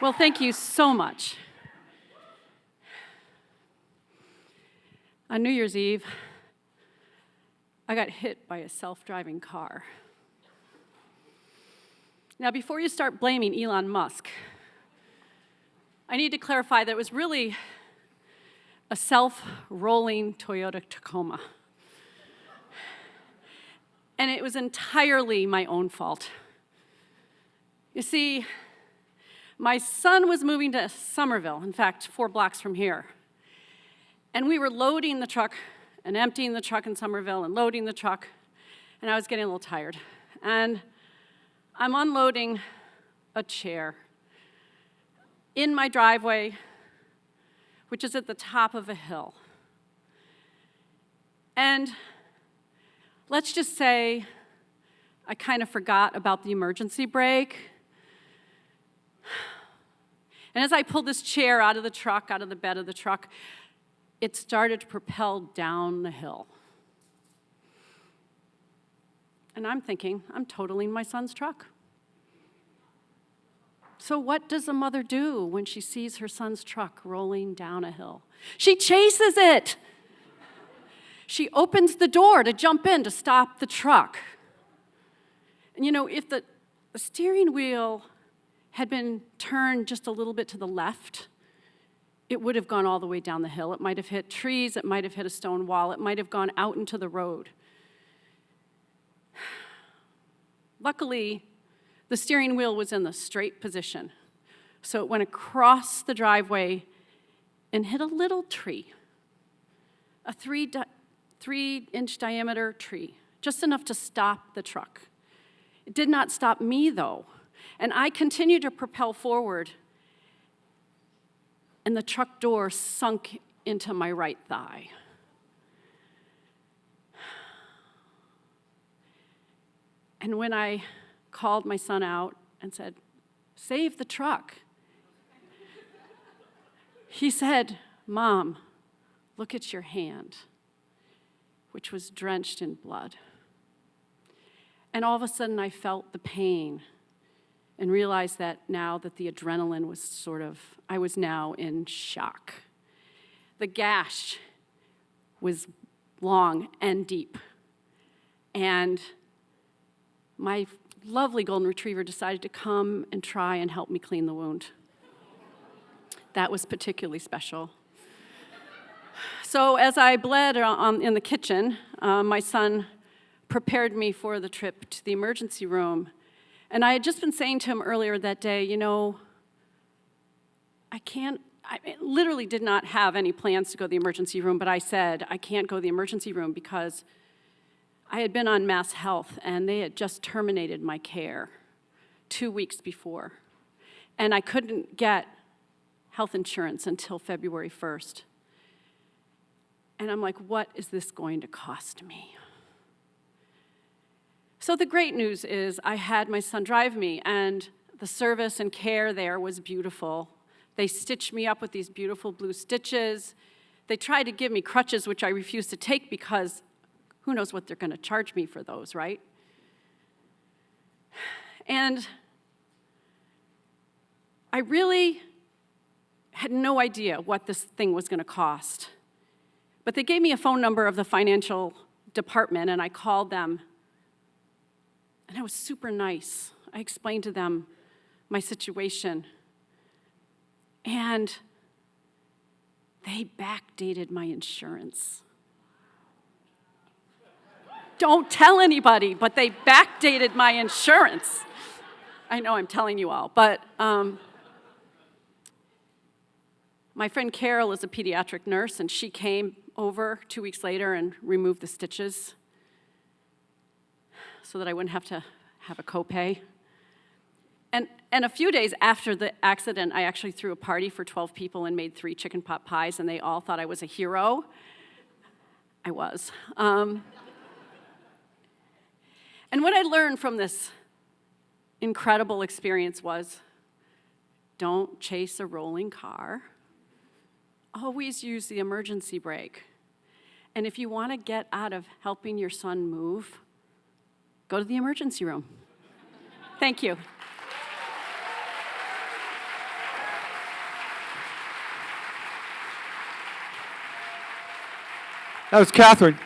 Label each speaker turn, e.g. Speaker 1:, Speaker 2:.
Speaker 1: Well, thank you so much. On New Year's Eve, I got hit by a self-driving car. Now, before you start blaming Elon Musk, I need to clarify that it was really a self-rolling Toyota Tacoma. And it was entirely my own fault. You see, my son was moving to Somerville, in fact, 4 blocks from here. And we were loading the truck and emptying the truck in Somerville and loading the truck, and I was getting a little tired. And I'm unloading a chair in my driveway, which is at the top of a hill. And let's just say I kind of forgot about the emergency brake. And as I pulled this chair out of the truck, out of the bed of the truck, it started to propel down the hill. And I'm thinking, I'm totaling my son's truck. So what does a mother do when she sees her son's truck rolling down a hill? She chases it. She opens the door to jump in to stop the truck. And you know, if the steering wheel had been turned just a little bit to the left, it would have gone all the way down the hill. It might have hit trees, it might have hit a stone wall, it might have gone out into the road. Luckily, the steering wheel was in the straight position, so it went across the driveway and hit a little tree, a 3-inch diameter tree, just enough to stop the truck. It did not stop me, though, and I continued to propel forward, and the truck door sunk into my right thigh. And when I called my son out and said, "Save the truck," he said, "Mom, look at your hand," which was drenched in blood. And all of a sudden, I felt the pain and realized that now that the adrenaline was I was now in shock. The gash was long and deep. And my lovely golden retriever decided to come and try and help me clean the wound. That was particularly special. So as I bled in the kitchen, my son prepared me for the trip to the emergency room. And I had just been saying to him earlier that day, you know, I literally did not have any plans to go to the emergency room, but I said, I can't go to the emergency room because I had been on Mass Health, and they had just terminated my care 2 weeks before. And I couldn't get health insurance until February 1st. And I'm like, what is this going to cost me? So the great news is I had my son drive me, and the service and care there was beautiful. They stitched me up with these beautiful blue stitches. They tried to give me crutches, which I refused to take because who knows what they're going to charge me for those, right? And I really had no idea what this thing was going to cost. But they gave me a phone number of the financial department, and I called them. And I was super nice. I explained to them my situation. And they backdated my insurance. Don't tell anybody, but they backdated my insurance. I know I'm telling you all, but my friend Carol is a pediatric nurse, and she came over 2 weeks later and removed the stitches so that I wouldn't have to have a copay. And a few days after the accident, I actually threw a party for 12 people and made 3 chicken pot pies, and they all thought I was a hero. I was. And what I learned from this incredible experience was, don't chase a rolling car. Always use the emergency brake. And if you want to get out of helping your son move, go to the emergency room. Thank you.
Speaker 2: That was Catherine.